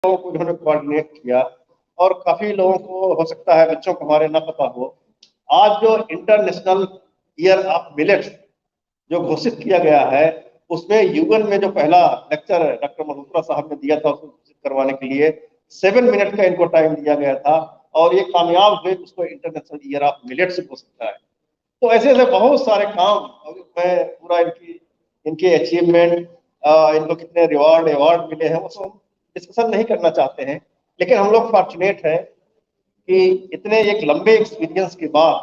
लोगों को उन्होंने कोऑर्डिनेट किया और काफी लोगों को हो सकता है बच्चों को हमारे ना पता हो, आज जो इंटरनेशनल ईयर ऑफ मिलेट्स जो घोषित किया गया है, उसमें यूएन में जो पहला लेक्चर डॉक्टर मल्होत्रा साहब ने दिया था उसको घोषित करवाने के लिए 7 मिनट का इनको टाइम दिया गया था और ये कामयाब हुए, उसको इंटरनेशनल ईयर ऑफ मिलेट्स घोषित कराया। तो ऐसे ऐसे बहुत सारे काम, मैं पूरा इनकी इनके अचीवमेंट, इनको कितने रिवार्ड अवार्ड मिले हैं वो सब डिस्कशन नहीं करना चाहते हैं, लेकिन हम लोग फॉर्चुनेट है कि इतने एक लंबे एक्सपीरियंस के बाद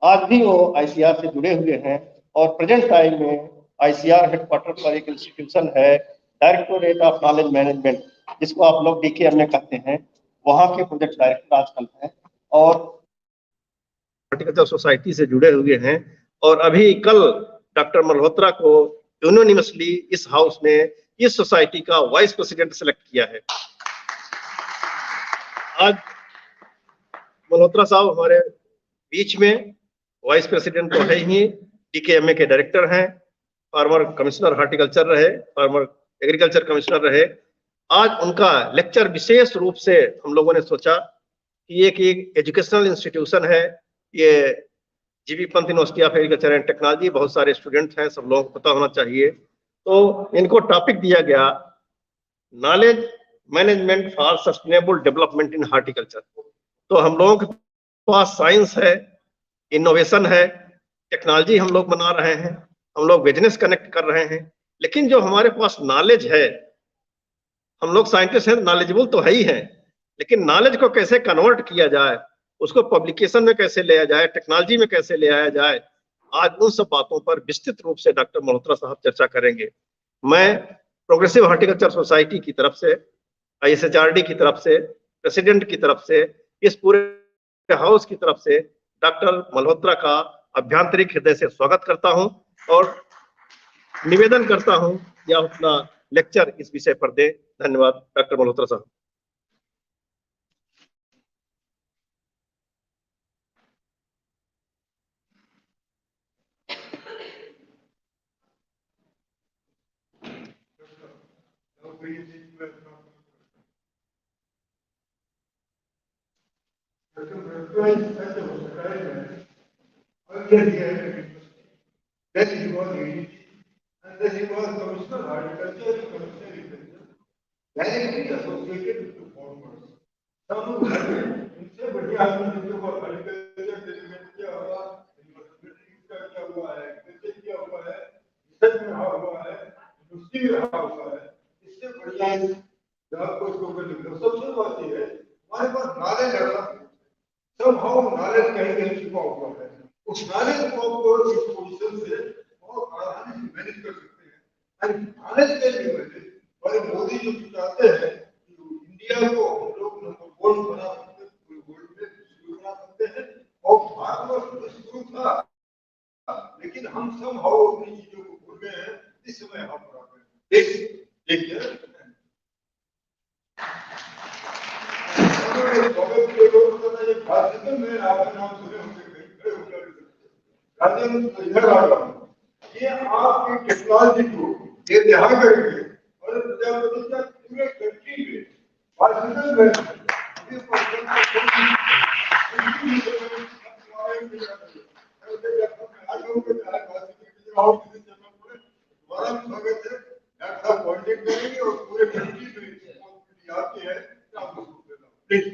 आज भी वो आईसीआर से जुड़े हुए हैं और प्रेजेंट टाइम में आईसीआर हेडक्वार्टर पर एक इंस्टीट्यूशन है, डायरेक्टोरेट ऑफ नॉलेज मैनेजमेंट, जिसको आप लोग डीकेएमए कहते हैं, वहाँ के प्रोजेक्ट डायरेक्टर आजकल हैं और हॉर्टिकल्चर सोसाइटी से जुड़े हुए हैं। और अभी कल डॉक्टर मल्होत्रा को यूनिवर्सली इस हाउस ने इस सोसाइटी का वाइस प्रेसिडेंट सेलेक्ट किया है। आज मल्होत्रा साहब हमारे बीच में वाइस प्रेसिडेंट तो है ही, डीकेएमए के डायरेक्टर हैं, फॉर्मर कमिश्नर हॉर्टिकल्चर रहे, फॉर्मर एग्रीकल्चर कमिश्नर रहे। आज उनका लेक्चर विशेष रूप से हम लोगों ने सोचा कि एक एजुकेशनल इंस्टीट्यूशन है, ये GB Pant university of agriculture and technology, बहुत सारे स्टूडेंट हैं, सब लोगों को पता होना चाहिए। तो इनको टॉपिक दिया गया knowledge management for sustainable development in horticulture. तो हम लोगों के पास साइंस है, इनोवेशन है, टेक्नोलॉजी हम लोग बना रहे हैं, हम लोग बिजनेस कनेक्ट कर रहे हैं, लेकिन जो हमारे पास नॉलेज है, हम लोग साइंटिस्ट हैं, नॉलेजेबल तो है ही हैं, लेकिन नॉलेज को कैसे कन्वर्ट किया जाए, उसको पब्लिकेशन में कैसे ले आया जाए, टेक्नोलॉजी में कैसे ले आया जाए, आज उन सब बातों पर विस्तृत रूप से डॉक्टर मल्होत्रा साहब चर्चा करेंगे। मैं प्रोग्रेसिव हॉर्टिकल्चर सोसाइटी की तरफ से, आईएसएचआरडी की तरफ से, प्रेसिडेंट की तरफ से, इस पूरे हाउस की तरफ से डॉक्टर मल्होत्रा का अभ्यंतरिक हृदय से स्वागत करता हूं और निवेदन करता हूं कि आप अपना लेक्चर इस विषय पर दें। धन्यवाद डॉक्टर मल्होत्रा साहब। Then he was ADG, and then he was Commissioner Horticulture and Commissioner Agriculture, directly associated with the farmers. सब घर में इनसे बढ़िया आदमी जिनको हॉर्टिकल्चर डेवलपमेंट किया हुआ, यूनिवर्सिटी का क्या हुआ है, एग्रीकल्चर किया हुआ है, रिसर्च में रहा हुआ है, इंडस्ट्री में रहा हुआ है, इससे बढ़िया जॉब को इसको कर लिखो। सबसे बात ये है, हमारे पास नॉलेज है, सब हम नॉलेज कहीं कहीं छुपा हुआ है, उस नॉलेज को आपको इस पोजीशन से बहुत आसानी से मैनेज कर सकते हैं। और नॉलेज के लिए और मोदी जो चाहते हैं कि इंडिया को हम लोग नंबर 1 बना सकते हैं, पूरे वर्ल्ड में शुरू बना सकते हैं, और भारत में शुरू था, लेकिन हम सब हाउ अपनी चीजों को भूल गए हैं, इस समय हम देखिए में आपका नाम सुने होंगे, इधर आ रहा हूँ, ये आपकी टेक्नोलॉजी को ये ध्यान करेंगे और प्रजापति का पूरे कंट्री में हॉस्पिटल में स्वागत है, डॉक्टर साहब कॉन्टेक्ट करेंगे और पूरे कंट्री में आती है, आपको please.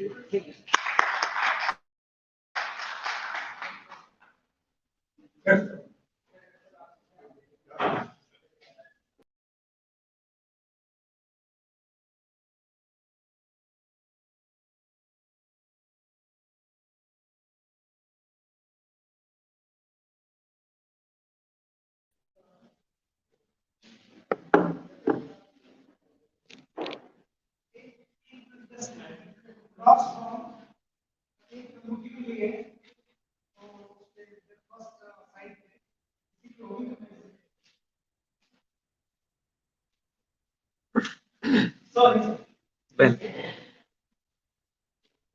Well,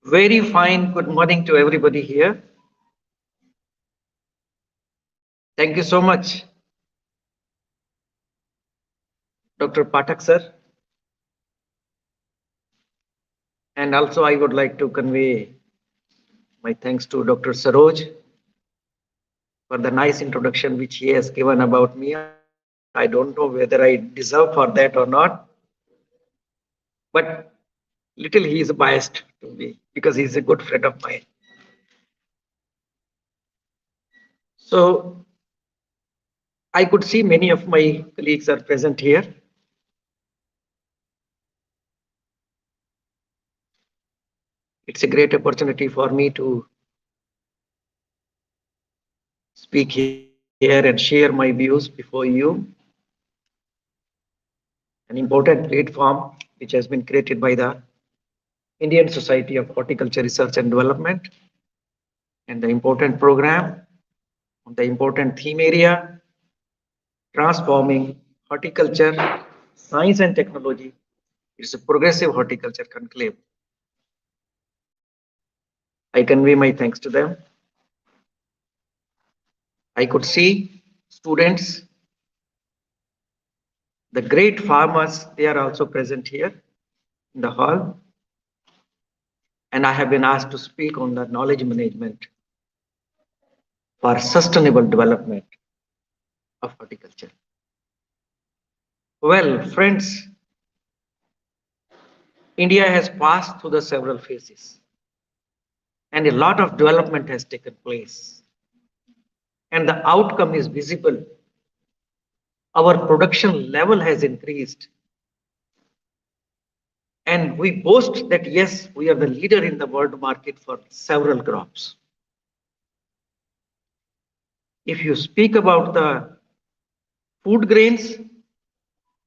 very fine. Good morning to everybody here. Thank you so much, Dr. Pathak sir, And also I would like to convey my thanks to Dr. Saroj for the nice introduction which he has given about me. I don't know whether I deserve for that or not, but little he is biased to me because he is a good friend of mine. So I could see many of my colleagues are present here. It's a great opportunity for me to speak here and share my views before you. An important platform which has been created by the Indian Society of Horticulture Research and Development, and the important program on the important theme area, transforming horticulture, science and technology. It's a progressive horticulture conclave. I convey my thanks to them. I could see students, the great farmers, they are also present here in the hall. And I have been asked to speak on the knowledge management for sustainable development of horticulture. Well, friends, India has passed through the several phases and a lot of development has taken place. And the outcome is visible. Our production level has increased. And we boast that yes, we are the leader in the world market for several crops. If you speak about the food grains,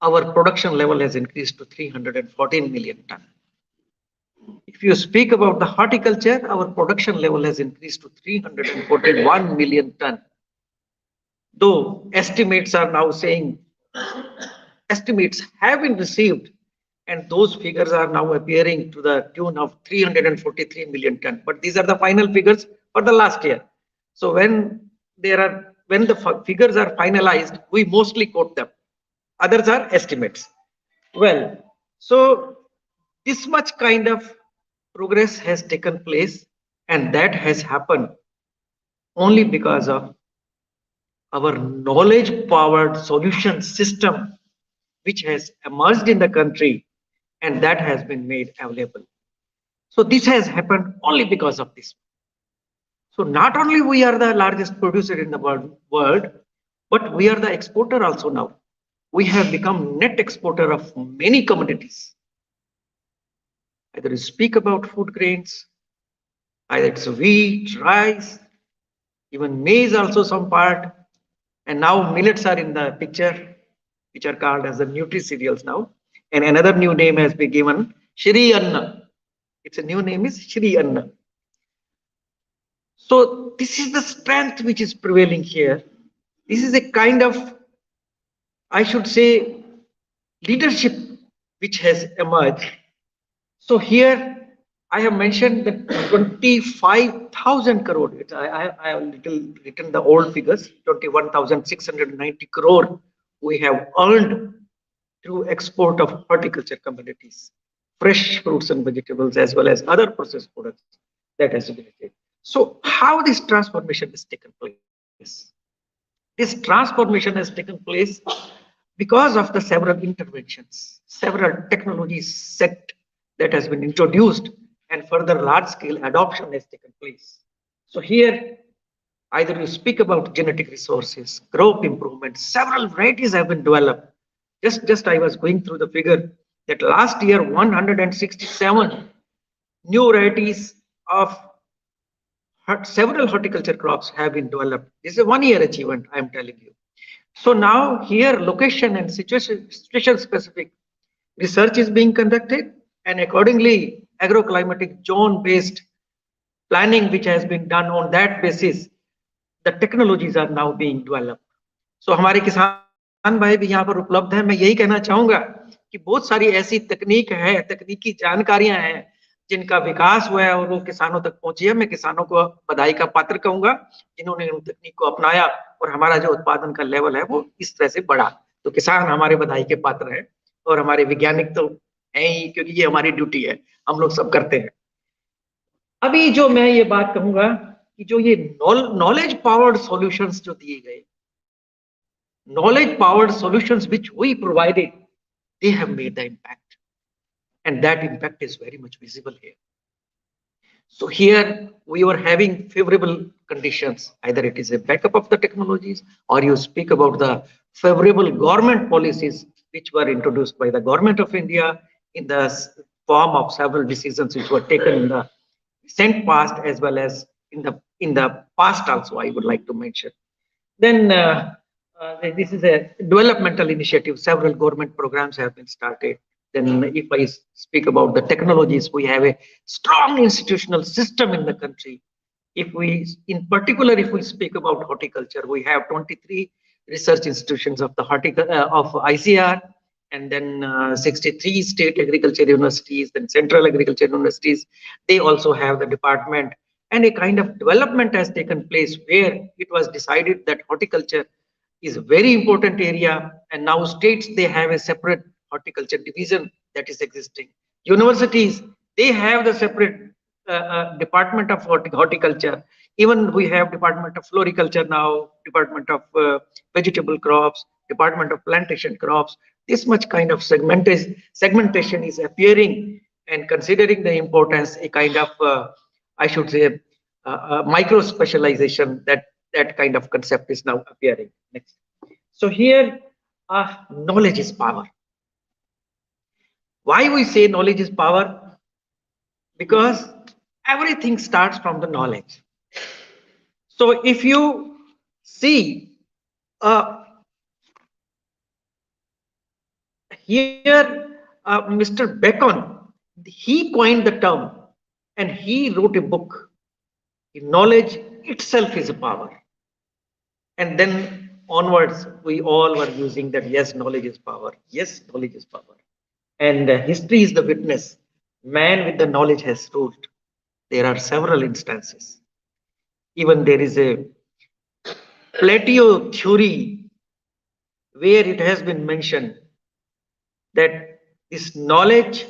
our production level has increased to 314 million ton. If you speak about the horticulture, our production level has increased to 341 million ton. Though estimates are now saying, estimates have been received, and those figures are now appearing to the tune of 343 million ton. But these are the final figures for the last year. So when the figures are finalized, we mostly quote them. Others are estimates. Well, so this much kind of progress has taken place, and that has happened only because of our knowledge powered solution system which has emerged in the country, and that has been made available. So this has happened only because of this. So not only we are the largest producer in the world, but we are the exporter also now. We have become net exporter of many commodities. Either you speak about food grains, either it's wheat, rice, even maize also some part, and now millets are in the picture, which are called as the nutri-cereals now. And another new name has been given, Shri Anna. Its a new name is Shri Anna. So this is the strength which is prevailing here. This is a kind of, I should say, leadership which has emerged. So here I have mentioned that 25,000 crore. I have written the old figures, 21,690 crore we have earned through export of horticulture commodities, fresh fruits and vegetables, as well as other processed products that has been achieved. So how this transformation has taken place? This transformation has taken place because of the several interventions, several technologies set that has been introduced, and further large scale adoption has taken place. So here, either you speak about genetic resources, crop improvement, several varieties have been developed. Just I was going through the figure that last year 167 new varieties of several horticulture crops have been developed. This is a 1 year achievement, I am telling you. So now here location and situation specific research is being conducted, and accordingly agroclimatic zone based planning which has been done on that basis, the technologies are now being developed. So हमारे किसान भाई भी यहाँ पर उपलब्ध हैं. मैं यही कहना चाहूंगा कि बहुत सारी ऐसी तकनीक है, तकनीकी जानकारियां हैं जिनका विकास हुआ है और वो किसानों तक पहुंची है. मैं किसानों को बधाई का पात्र कहूंगा जिन्होंने उन तकनीक को अपनाया और हमारा जो उत्पादन का लेवल है वो इस तरह से बढ़ा. तो किसान हमारे बधाई के पात्र हैं और हमारे वैज्ञानिक तो हैं ही, क्योंकि ये हमारी ड्यूटी है, हम लोग सब करते हैं। अभी जो मैं ये बात कहूंगा कि जो ये नॉलेज पावर्ड सॉल्यूशंस जो दिए गए, knowledge powered solutions which we provided, they have made the impact, and that impact is very much visible here. So here we were having favorable conditions, either it is a backup of the technologies, or you speak about the favorable government policies which were introduced by the government of India in the form of several decisions which were taken in the recent past as well as in the past also, I would like to mention. Then this is a developmental initiative. Several government programs have been started. Then if I speak about the technologies, we have a strong institutional system in the country. If we, in particular, if we speak about horticulture, we have 23 research institutions of the of ICR, and then 63 state agriculture universities, then central agriculture universities. They also have the department, and a kind of development has taken place where it was decided that horticulture is a very important area, and now states, they have a separate horticulture division that is existing. Universities, they have the separate department of horticulture. Even we have department of floriculture now, department of vegetable crops, department of plantation crops. This much kind of segmentation is appearing, and considering the importance, a kind of I should say micro specialization, that kind of concept is now appearing. Next. So here, knowledge is power. Why we say knowledge is power? Because everything starts from the knowledge. So if you see here, Mr. Bacon, he coined the term and he wrote a book. Knowledge itself is a power. And then onwards, we all were using that, yes, knowledge is power. Yes, knowledge is power. And history is the witness. Man with the knowledge has ruled. There are several instances. Even there is a Plato theory where it has been mentioned that this knowledge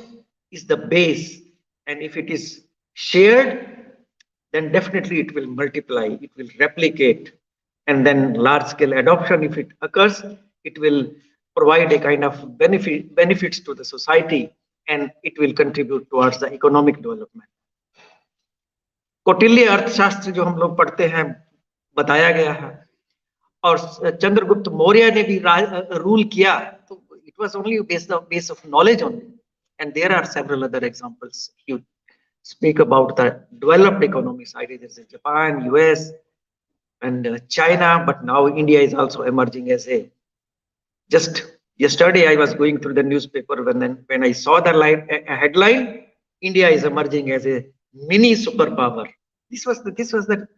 is the base, and if it is shared, then definitely it will multiply, it will replicate, and then large scale adoption, if it occurs, it will provide a kind of benefits to the society, and it will contribute towards the economic development. Kautilya अर्थशास्त्र जो हम लोग पढ़ते हैं, बताया गया है, और चंद्रगुप्त मौर्य ने भी रूल किया, तो it was only based on base of knowledge only. And there are several other examples. You speak about the developed economies, either there's Japan, US, and China, but now India is also emerging as a. Just yesterday, I was going through the newspaper when I saw the headline, India is emerging as a mini superpower. This was the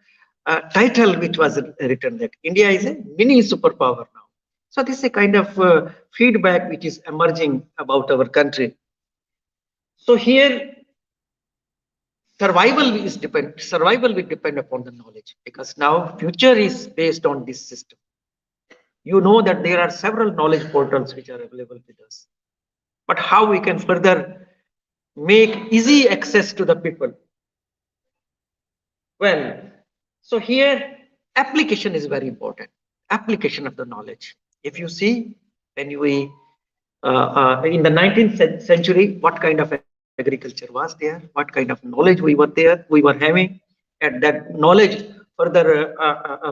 title which was written, that India is a mini superpower now. So this is a kind of feedback which is emerging about our country. So here, survival will depend upon the knowledge, because now future is based on this system. You know that there are several knowledge portals which are available with us, but how we can further make easy access to the people? Well, so here application is very important. Application of the knowledge. If you see, when we in the 19th century, what kind of agriculture was there? What kind of knowledge we were having, and that knowledge further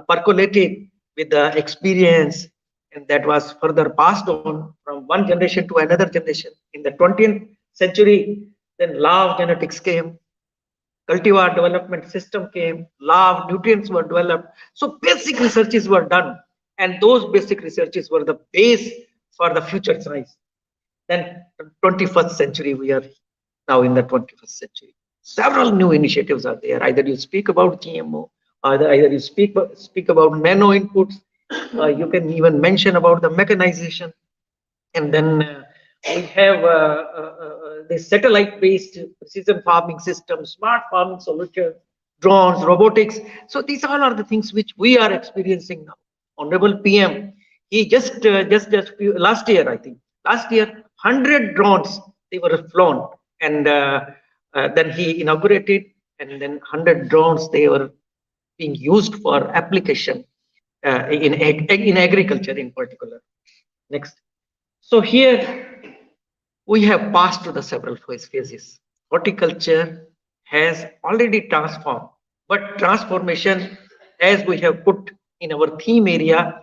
percolated with the experience, and that was further passed on from one generation to another generation. In the 20th century, then law of genetics came, cultivar development system came, law of nutrients were developed. So basic researches were done, and those basic researches were the base for the future science. Then 21st century, we are now in the 21st century. Several new initiatives are there. Either you speak about GMO, either you speak about nano inputs. You can even mention about the mechanization, and then we have the satellite-based precision farming system, smart farming solutions, drones, robotics. So these all are the things which we are experiencing now. Honorable PM, he just last year, I think, 100 drones they were flown, and then he inaugurated, and then 100 drones, they were being used for application in agriculture in particular. Next. So here we have passed to the several phases. Horticulture has already transformed, but transformation, as we have put in our theme area,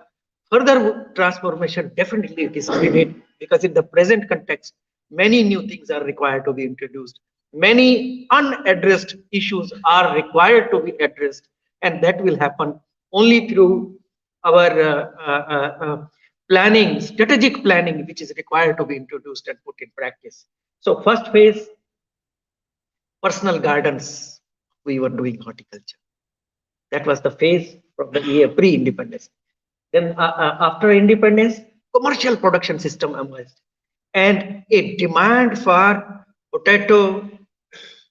further transformation definitely it is needed, because in the present context, many new things are required to be introduced. Many unaddressed issues are required to be addressed, and that will happen only through our planning, strategic planning, which is required to be introduced and put in practice. So first phase, personal gardens, we were doing horticulture. That was the phase from the year pre-independence. Then after independence, commercial production system emerged, and a demand for potato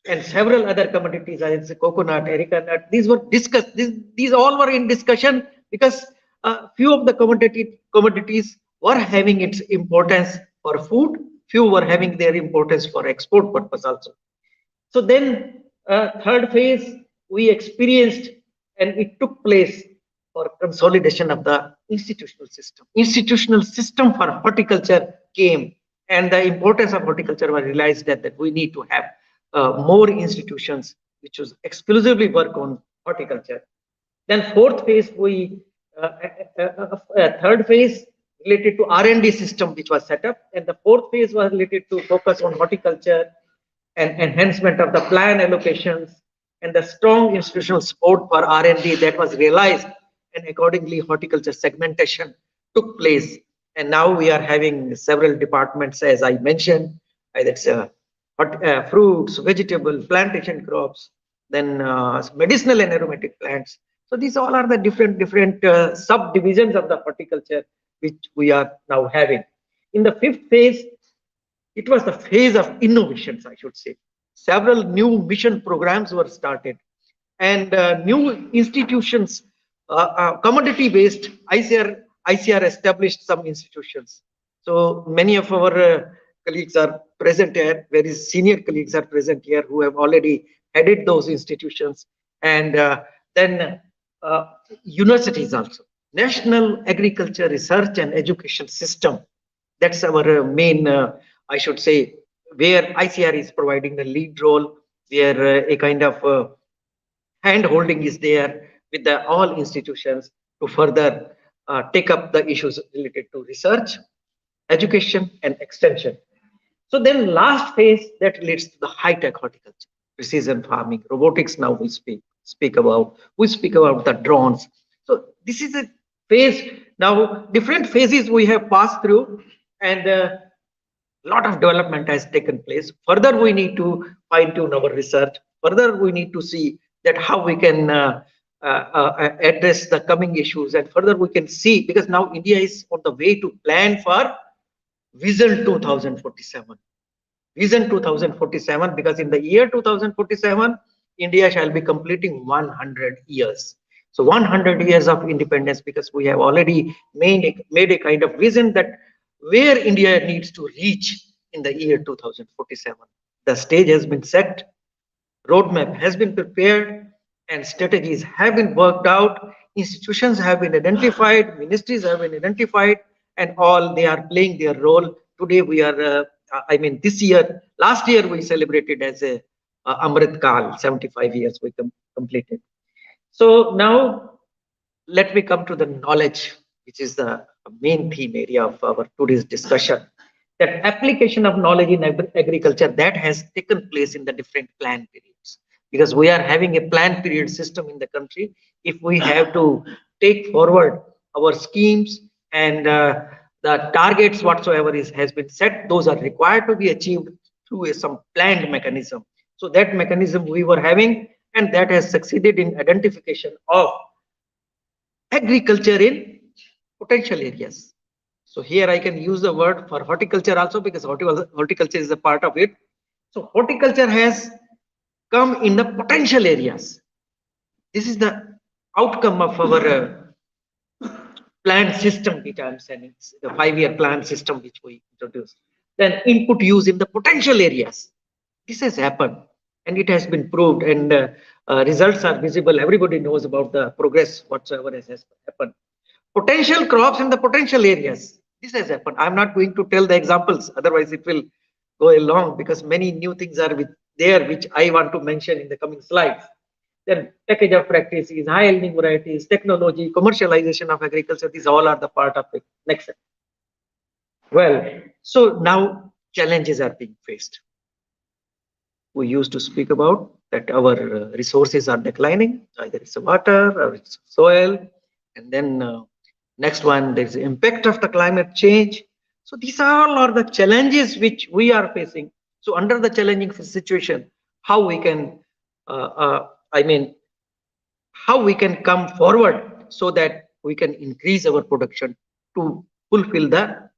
and several other commodities, as coconut, areca nut, these were discussed. These all were in discussion, because few of the commodities were having its importance for food, few were having their importance for export purpose also. So then third phase we experienced, and it took place for consolidation of the institutional system. Institutional system for horticulture came, and the importance of horticulture was realized that we need to have more institutions which was exclusively work on horticulture. Then fourth phase, third phase related to R&D system which was set up, and the fourth phase was related to focus on horticulture and enhancement of the plan allocations and the strong institutional support for R&D that was realized, and accordingly horticulture segmentation took place. And now we are having several departments, as I mentioned, either it's fruits, vegetable, plantation crops, then medicinal and aromatic plants. So these all are the different subdivisions of the horticulture which we are now having. In the fifth phase, it was the phase of innovations, I should say. Several new mission programs were started, and new institutions, commodity-based ICR established some institutions. So many of our colleagues are present here, very senior colleagues are present here who have already headed those institutions, and then universities also. National Agriculture Research and Education System, that's our main, I should say, where ICR is providing the lead role, where a kind of hand holding is there with all institutions to further take up the issues related to research, education, and extension. So then last phase that relates to the high-tech horticulture, precision farming, robotics. Now we speak about the drones. So this is a phase. Now different phases we have passed through, and a lot of development has taken place. Further, we need to fine-tune our research. Further, we need to see that how we can address the coming issues, and further we can see, because now India is on the way to plan for Vision 2047. Vision 2047, because in the year 2047, India shall be completing 100 years. So 100 years of independence, because we have already made a kind of vision that where India needs to reach in the year 2047. The stage has been set, roadmap has been prepared, and strategies have been worked out, institutions have been identified, ministries have been identified, and all they are playing their role. Today we are, this year, last year we celebrated as a Amrit Kal, 75 years we completed. So now let me come to the knowledge, which is the main theme area of our today's discussion. That application of knowledge in agriculture that has taken place in the different plan periods, because we are having a plan period system in the country. If we have to take forward our schemes and the targets whatsoever has been set, those are required to be achieved through some planned mechanism. So that mechanism we were having, and that has succeeded in identification of agriculture in potential areas. So here I can use the word for horticulture also, because horticulture is a part of it. So horticulture has come in the potential areas. This is the outcome of our plan system which I am saying. It's the 5-year plan system which we introduced. then input use in the potential areas. This has happened and it has been proved, and results are visible. Everybody knows about the progress whatsoever has happened. Potential crops in the potential areas. This has happened. I'm not going to tell the examples, otherwise it will go along, because many new things are there which I want to mention in the coming slides. Then package of practices, high yielding varieties, technology, commercialization of agriculture, these all are the part of it. Next slide. Well, so now challenges are being faced. We used to speak about that our resources are declining, either it's water or it's soil, and then next one, there's the impact of the climate change. So these all are the challenges which we are facing. So under the challenging situation, how we can, how we can come forward so that we can increase our production to fulfill the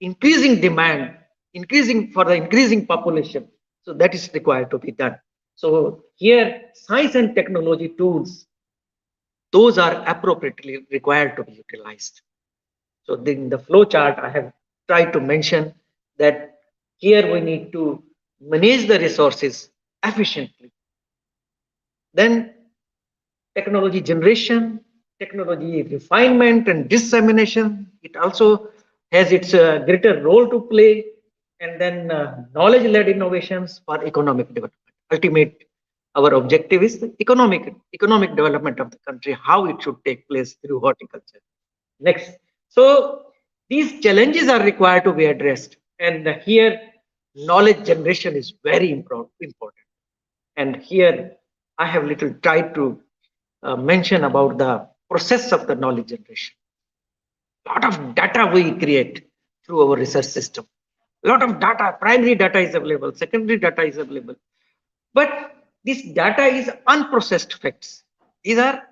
increasing demand, increasing for the increasing population. So that is required to be done. So here, science and technology tools, those are appropriately required to be utilized. So in the flow chart, I have tried to mention that here we need to manage the resources efficiently. Then technology generation, technology refinement and dissemination, it also has its greater role to play. And then knowledge-led innovations for economic development. Ultimate, our objective is the economic development of the country, how it should take place through horticulture. Next. So these challenges are required to be addressed. And here, knowledge generation is very important. And here, I have little tried to mention about the process of the knowledge generation. A lot of data we create through our research system. A lot of data, primary data is available, secondary data is available. But this data is unprocessed facts. These are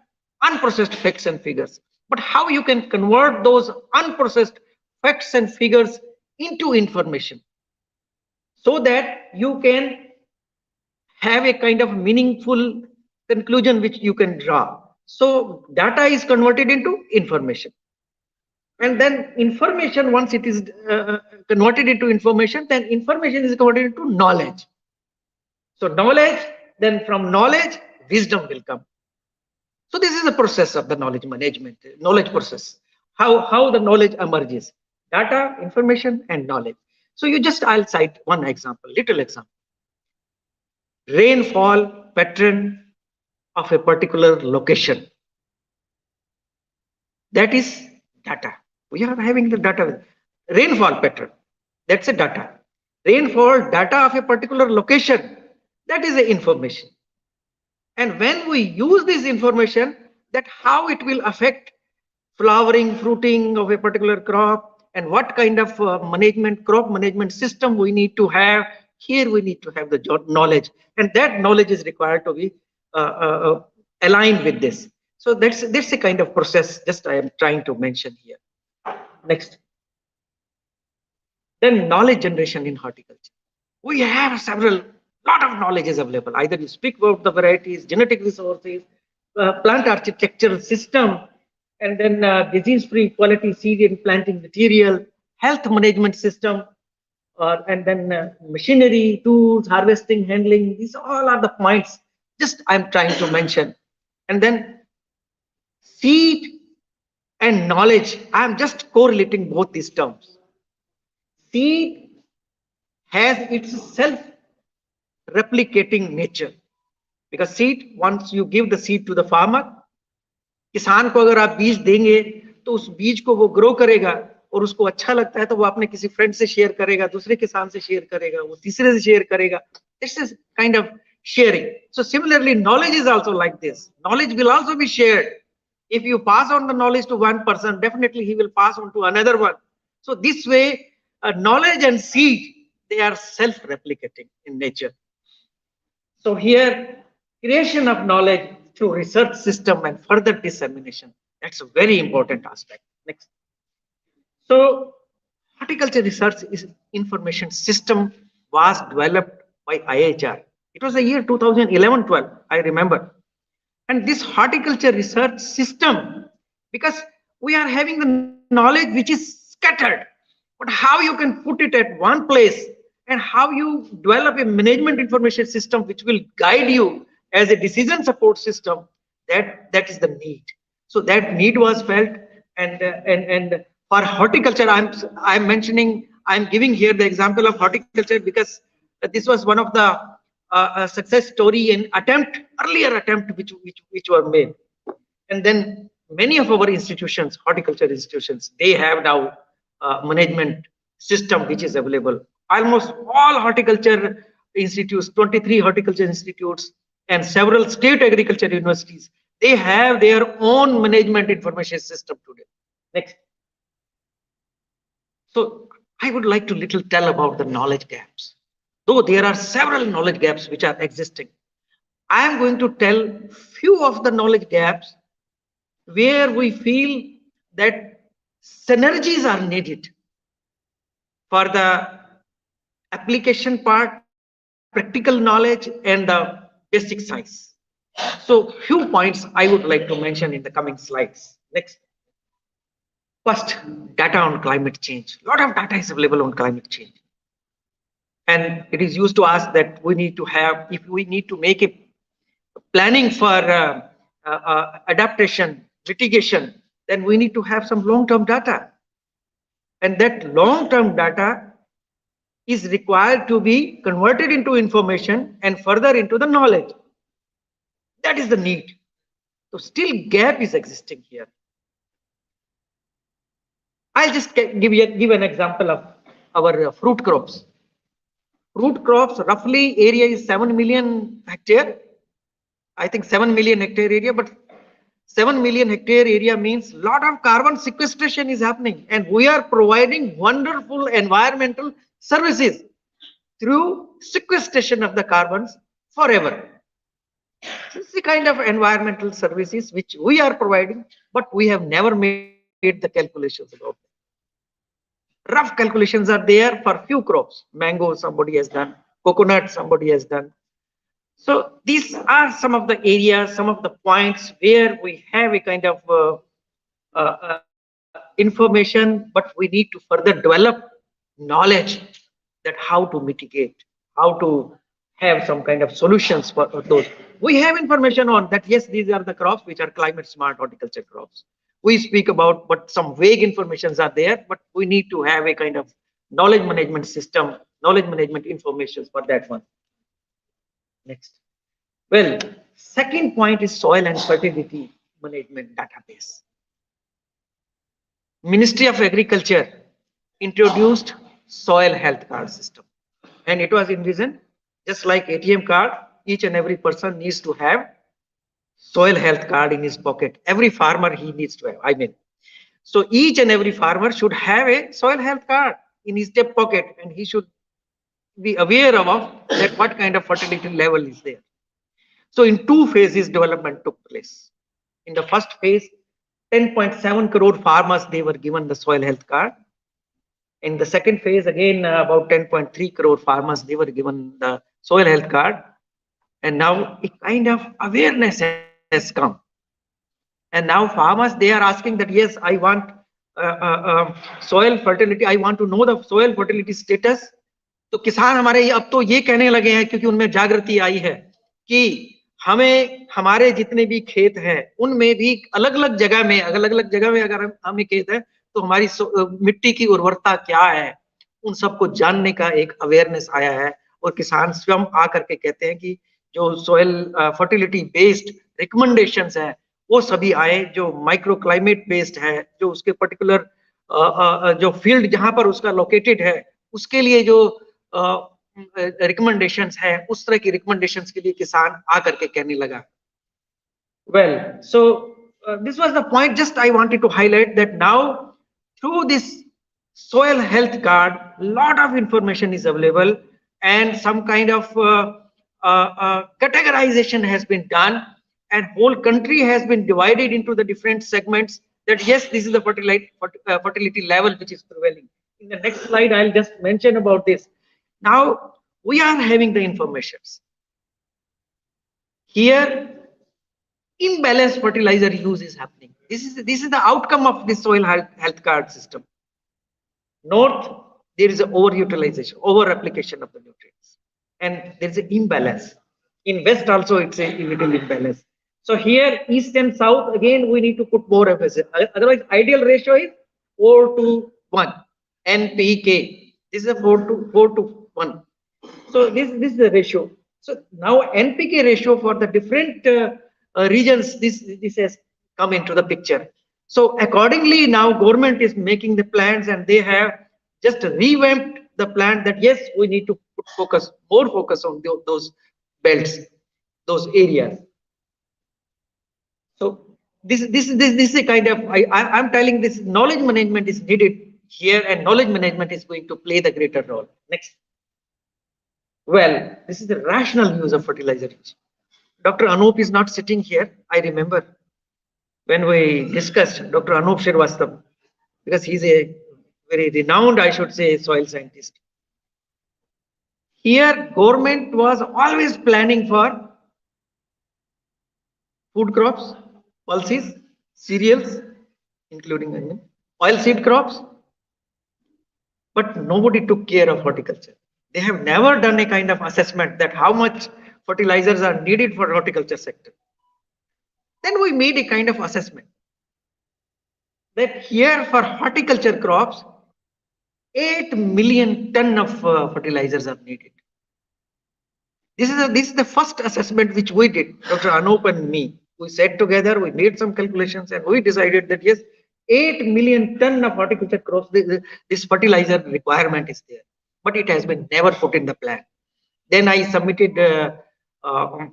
unprocessed facts and figures. But how you can convert those unprocessed facts and figures into information so that you can have a kind of meaningful conclusion which you can draw. So data is converted into information. And then information, once it is converted into information, then information is converted into knowledge. So knowledge, then from knowledge, wisdom will come. So this is the process of the knowledge management, knowledge process. How the knowledge emerges: data, information, and knowledge. So I'll cite one example, little example. Rainfall pattern of a particular location. That is data. We are having the data. Rainfall pattern, that's a data. Rainfall data of a particular location, that is the information. And when we use this information, that how it will affect flowering, fruiting of a particular crop, and what kind of crop management system we need to have, here we need to have the knowledge, and that knowledge is required to be aligned with this. So that's a kind of process just I am trying to mention here. Next. Then knowledge generation in horticulture. We have lot of knowledge is available. Either you speak about the varieties, genetic resources, plant architectural system, and then disease-free quality seed and planting material, health management system, and then machinery, tools, harvesting, handling. These all are the points just I'm trying to mention. And then seed and knowledge, I'm just correlating both these terms. Seed has its self-replicating nature, because seed, once you give the seed to the farmer, किसान को अगर आप बीज देंगे तो उस बीज को वो ग्रो करेगा, और उसको अच्छा लगता है तो वो अपने किसी फ्रेंड से शेयर करेगा, दूसरे किसान से शेयर करेगा, वो तीसरे से शेयर करेगा. This is kind of sharing. So similarly, knowledge is also like this. Knowledge will also be shared. If you pass on the knowledge to one person, definitely he will pass on to another one. So this way, knowledge and seed, they are self-replicating in nature. So here, creation of knowledge through research system and further dissemination, that's a very important aspect. Next. So horticulture research information system was developed by IHR. It was the year 2011-12, I remember. And this horticulture research system, because we are having the knowledge which is scattered, but how you can put it at one place and how you develop a management information system which will guide you as a decision support system, that is the need. So that need was felt, and for horticulture, I'm giving here the example of horticulture because this was one of the success story and earlier attempt which were made. And then many of our institutions, horticulture institutions, they have now management system which is available. Almost all horticulture institutes, 23 horticulture institutes and several state agriculture universities, they have their own management information system today. Next. So I would like to little tell about the knowledge gaps. Though there are several knowledge gaps which are existing, I am going to tell few of the knowledge gaps where we feel that synergies are needed for the application part, practical knowledge, and the basic science. So few points I would like to mention in the coming slides. Next. First, data on climate change. A lot of data is available on climate change. And it is used to ask that we need to have, if we need to make a planning for adaptation, mitigation, then we need to have some long-term data. And that long-term data is required to be converted into information and further into the knowledge. That is the need. So still gap is existing here. I'll just give an example of our fruit crops. Fruit crops, roughly area is 7 million hectare. I think 7 million hectare area, but 7 million hectare area means a lot of carbon sequestration is happening, and we are providing wonderful environmental services through sequestration of the carbons forever. This is the kind of environmental services which we are providing, but we have never made the calculations about it. Rough calculations are there for few crops. Mango somebody has done, coconut somebody has done. So these are some of the areas, some of the points where we have a kind of information, but we need to further develop knowledge that how to mitigate, how to have some kind of solutions for those. We have information on that, yes, these are the crops which are climate smart horticulture crops. We speak about, but some vague informations are there, but we need to have a kind of knowledge management system, knowledge management information for that one. Next. Well, second point is soil and fertility management database. Ministry of Agriculture introduced soil health card system, and it was envisioned just like ATM card, each and every person needs to have soil health card in his pocket. Every farmer he needs to have, I mean. So each and every farmer should have a soil health card in his tip pocket, and he should be aware of that what kind of fertility level is there. So in two phases development took place. In the first phase, 10.7 crore farmers, they were given the soil health card. In the second phase, again, about 10.3 crore farmers, they were given the soil health card. And now a kind of awareness has come. And now farmers, they are asking that, yes, I want soil fertility. I want to know the soil fertility status. तो किसान हमारे अब तो ये कहने लगे हैं, क्योंकि उनमें जागृति आई है कि हमें हमारे जितने भी खेत हैं उनमें भी अलग अलग जगह में अगर हमें खेत है तो हमारी मिट्टी की उर्वरता क्या है, उन सबको जानने का एक अवेयरनेस आया है। और किसान स्वयं आकर के कहते हैं कि जो सॉइल फर्टिलिटी बेस्ड रिकमेंडेशंस है वो सभी आए, जो माइक्रो क्लाइमेट बेस्ड है, जो उसके पर्टिकुलर जो फील्ड जहां पर उसका लोकेटेड है उसके लिए जो रिकमेंडेशंस है, उस तरह की रिकमेंडेशंस के लिए किसान आकर के कहने लगा। Well, so this was the point. Just I wanted to highlight that now through this soil health card, lot of information is available, and some kind of categorization has been done, and whole country has been divided into the different segments. That yes, this is the fertility level which is prevailing. In the next slide, I'll just mention about this. Now we are having the informations here. Imbalanced fertilizer use is happening. This is the outcome of this soil health card system. North, there is an overutilization, over application of the nutrients, and there is an imbalance. In West also, it's a little imbalance. So here, East and South, again, we need to put more emphasis. Otherwise, ideal ratio is 4:1, NPK. This is a 4:1. So this is the ratio. So now NPK ratio for the different regions, this has come into the picture. So accordingly, now government is making the plans, and they have just revamped the plan that yes, we need to put more focus on those belts, those areas. So this is a kind of I'm telling this knowledge management is needed here, and knowledge management is going to play the greater role. Next. Well, this is the rational use of fertilizer. Dr. Anup is not sitting here. I remember when we discussed Dr. Anup Srivastava, because he's a very renowned, I should say, soil scientist. Here, government was always planning for food crops, pulses, cereals, including oilseed crops, but nobody took care of horticulture. They have never done a kind of assessment that how much fertilizers are needed for horticulture sector. Then we made a kind of assessment that here for horticulture crops, 8 million ton of fertilizers are needed. This is the first assessment which we did, Dr. Anup and me. We sat together, we made some calculations, and we decided that yes, 8 million ton of horticulture crops, this fertilizer requirement is there, but it has been never put in the plan. Then I submitted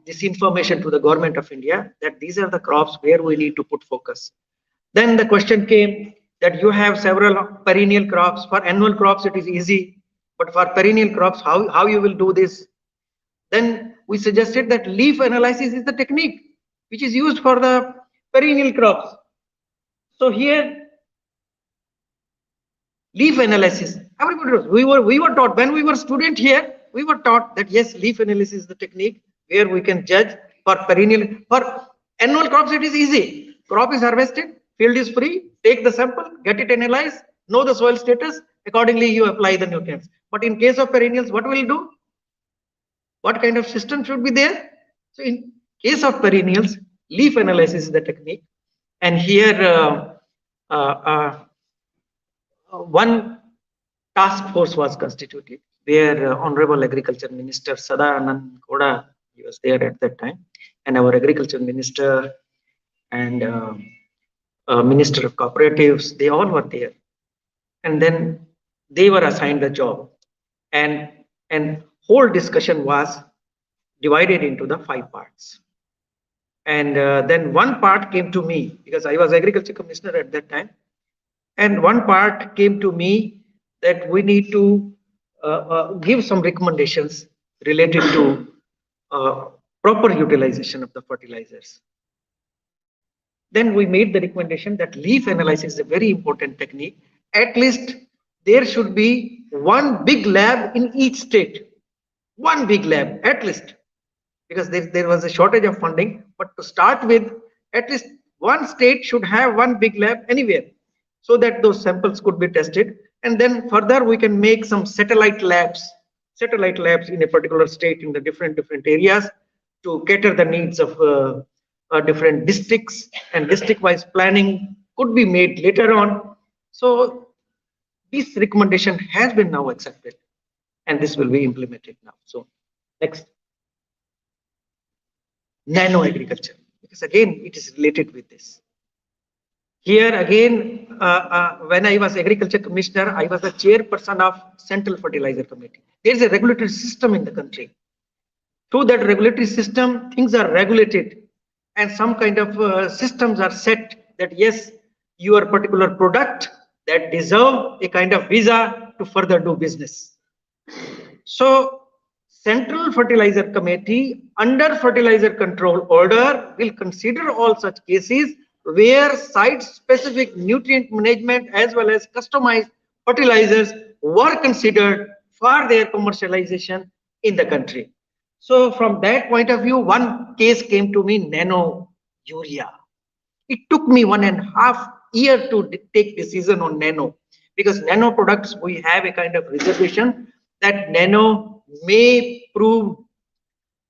this information to the government of India that these are the crops where we need to put focus. Then the question came that you have several perennial crops. For annual crops, it is easy, but for perennial crops, how you will do this? Then we suggested that leaf analysis is the technique which is used for the perennial crops. So here, leaf analysis, everybody knows. We were taught when we were student here, we were taught that yes, leaf analysis is the technique where we can judge for perennial. For annual crops, it is easy. Crop is harvested, field is free, take the sample, get it analyzed, know the soil status, accordingly you apply the nutrients. But in case of perennials, what will do? What kind of system should be there? So in case of perennials, leaf analysis is the technique. And here one task force was constituted where Honorable Agriculture Minister Sadanand Gowda, he was there at that time, and our Agriculture Minister and Minister of Cooperatives, they all were there. And then they were assigned the job. And whole discussion was divided into the 5 parts. And then one part came to me because I was Agriculture Commissioner at that time. And one part came to me that we need to give some recommendations related to proper utilization of the fertilizers. Then we made the recommendation that leaf analysis is a very important technique. At least there should be one big lab in each state. One big lab, at least. Because there was a shortage of funding. But to start with, at least one state should have one big lab anywhere, so that those samples could be tested. And then further we can make some satellite labs in a particular state in the different areas to cater the needs of different districts, and district wise planning could be made later on. So this recommendation has been now accepted and this will be implemented now. So next, nano agriculture, because again it is related with this. Here again, when I was Agriculture Commissioner, I was the chairperson of Central Fertilizer Committee. There is a regulatory system in the country. Through that regulatory system, things are regulated and some kind of systems are set that yes, your particular product that deserve a kind of visa to further do business. So Central Fertilizer Committee under Fertilizer Control Order will consider all such cases where site-specific nutrient management as well as customized fertilizers were considered for their commercialization in the country. So from that point of view, one case came to me, nano urea. It took me 1.5 years to take decision on nano, because nano products, we have a kind of reservation that nano may prove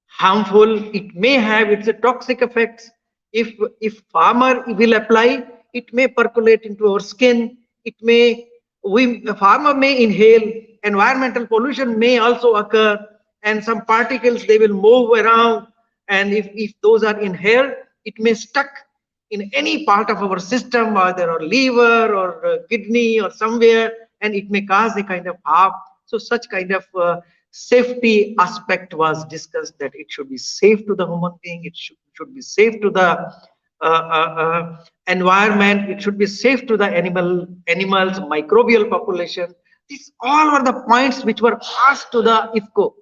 harmful. It may have its toxic effects. If farmer will apply, it may percolate into our skin. It may, the farmer may inhale. Environmental pollution may also occur, and some particles, they will move around. And if those are inhaled, it may stuck in any part of our system, either our liver or kidney or somewhere, and it may cause a kind of harm. So such kind of safety aspect was discussed, that it should be safe to the human being, it should be safe to the environment, it should be safe to the animals, microbial population. These all were the points which were asked to the IFCO,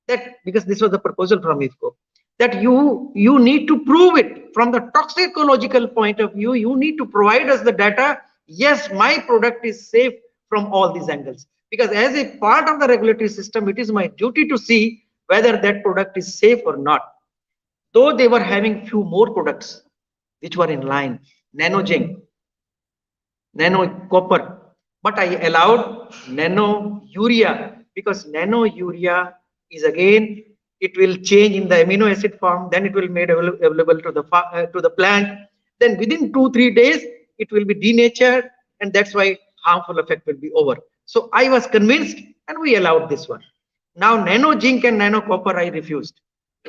that because this was the proposal from IFCO, that you need to prove it from the toxicological point of view. You need to provide us the data. Yes, my product is safe from all these angles, because as a part of the regulatory system, it is my duty to see whether that product is safe or not. Though they were having few more products which were in line, nano zinc, nano copper, but I allowed nano urea, because nano urea is, again, it will change in the amino acid form, then it will made available to the plant, then within 2-3 days it will be denatured, and that's why harmful effect will be over. So I was convinced, and we allowed this one. Now nano zinc and nano copper, I refused.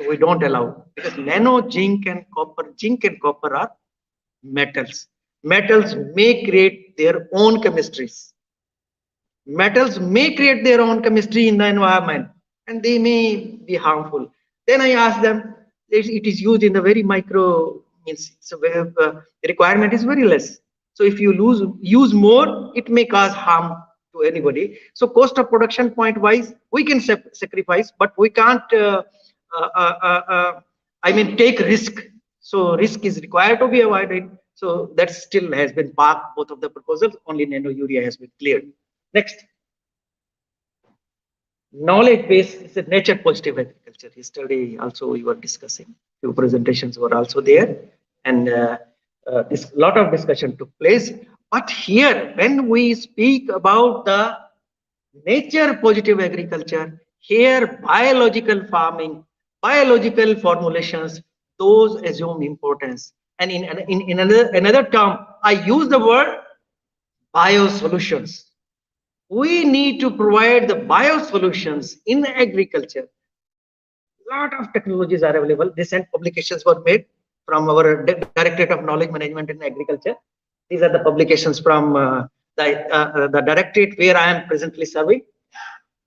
We don't allow, because nano zinc and copper are metals. Metals may create their own chemistries. Metals may create their own chemistry in the environment, and they may be harmful. Then I asked them, it is used in the very micro, means so the requirement is very less. So if you use more, it may cause harm to anybody. So cost of production point wise, we can sacrifice, but we can't take risk. So risk is required to be avoided. So that still has been parked, both of the proposals. Only nano urea has been cleared. Next. Knowledge base is a nature positive agriculture. Yesterday also we were discussing, few presentations were also there, and this lot of discussion took place. But here, when we speak about the nature positive agriculture, here biological farming, biological formulations, those assume importance. And in another term, I use the word biosolutions. We need to provide the biosolutions in agriculture. Lot of technologies are available. Recent publications were made from our Directorate of Knowledge Management in Agriculture. These are the publications from the directorate where I am presently serving.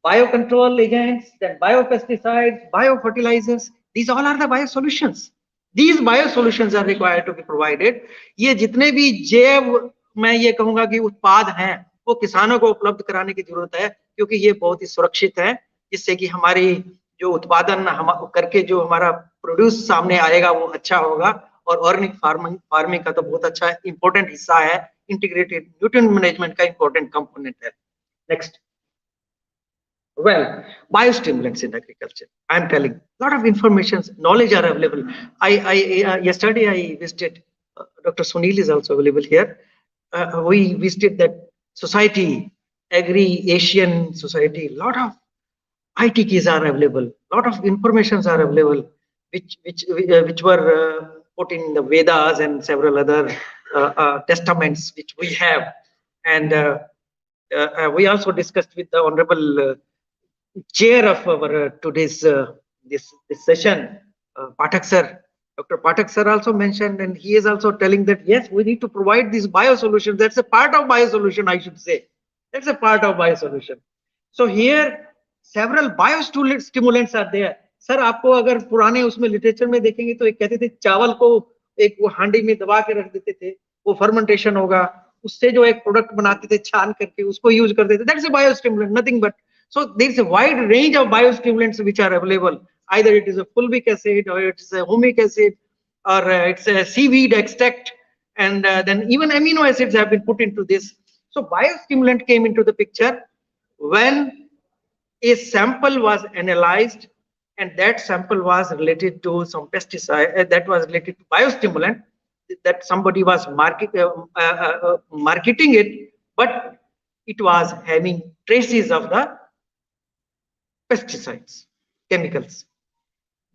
Biocontrol agents, then biopesticides, biofertilizers, these all are the biosolutions. These biosolutions are required to be provided. ये जितने भी जैव, मैं ये कहूंगा कि उत्पाद हैं, वो किसानों को उपलब्ध कराने की जरूरत है, क्योंकि ये बहुत ही सुरक्षित है, जिससे कि हमारी जो उत्पादन हम करके जो हमारा प्रोड्यूस सामने आएगा वो अच्छा होगा. और ऑर्गेनिक फार्मिंग का तो बहुत अच्छा इंपॉर्टेंट हिस्सा है, इंटीग्रेटेड न्यूट्रिएंट मैनेजमेंट का इंपॉर्टेंट कंपोनेंट है. Next. Well, biostimulants in agriculture, I am telling, a lot of information, knowledge are available. Yesterday I visited, Dr. Sunil is also available here. We visited that society, Agri-Asian society. A lot of IT keys are available. A lot of informations are available, which were put in the Vedas and several other testaments which we have. And we also discussed with the Honorable chair of our today's this session, Pathak sir. Dr. Pathak sir also mentioned, and he is also telling that yes, we need to provide these biosolutions. That's a part of biosolution, I should say. That's a part of biosolution. So here several biostimulants are there. Sir आपको अगर पुराने उसमें literature में देखेंगे तो एक कहते थे चावल को एक वो हांडी में दबा के रख देते थे, वो फर्मेंटेशन होगा, उससे जो एक प्रोडक्ट बनाते थे छान करके उसको यूज करते थे. That's a biostimulant, nothing but. So there is a wide range of biostimulants which are available. Either it is a fulvic acid, or it is a humic acid, or it's a seaweed extract, and then even amino acids have been put into this. So biostimulant came into the picture when a sample was analyzed, and that sample was related to some pesticide that was related to biostimulant, that somebody was marketing it, but it was having traces of the pesticides, chemicals.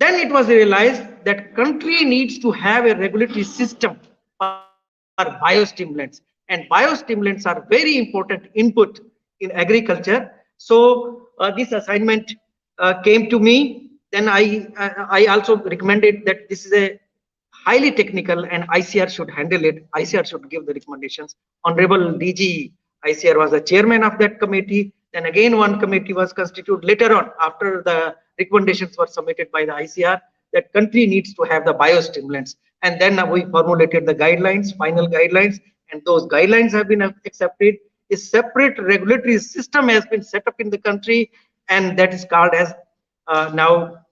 Then it was realized that country needs to have a regulatory system for biostimulants, and biostimulants are very important input in agriculture. So this assignment came to me. Then I also recommended that this is a highly technical and ICR should handle it. ICR should give the recommendations. Honorable DG ICR was the chairman of that committee. Then again, one committee was constituted later on after the recommendations were submitted by the ICR that country needs to have the biostimulants. And then we formulated the guidelines, final guidelines, and those guidelines have been accepted. A separate regulatory system has been set up in the country, and that is called as now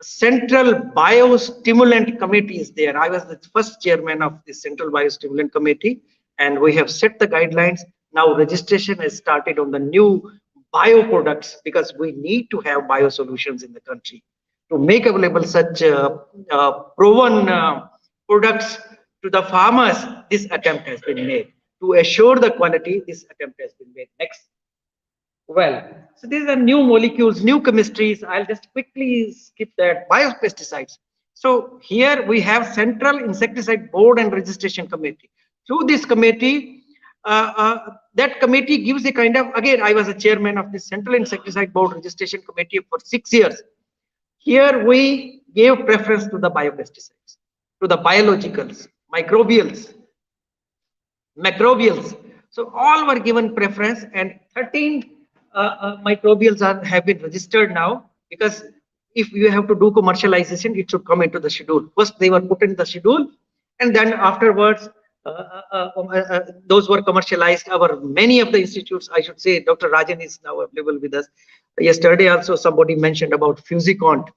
Central Biostimulant Committee is there. I was the first chairman of the Central Biostimulant Committee, and we have set the guidelines. Now registration has started on the new bioproducts because we need to have biosolutions in the country. To make available such proven products to the farmers, this attempt has been made. To assure the quality, this attempt has been made. Next. Well, so these are new molecules, new chemistries. I'll just quickly skip that. Biopesticides. So here we have Central Insecticide Board and Registration Committee. Through this committee, that committee gives a kind of, again, I was a chairman of the Central Insecticide Board Registration Committee for 6 years. Here we gave preference to the biopesticides, to the biologicals, microbials, macrobials. So all were given preference, and 13 microbials have been registered now, because if you have to do commercialization, it should come into the schedule. First they were put in the schedule, and then afterwards those were commercialized. Many of the institutes, I should say, Dr. Rajan is now available with us. Yesterday also somebody mentioned about Fusicont.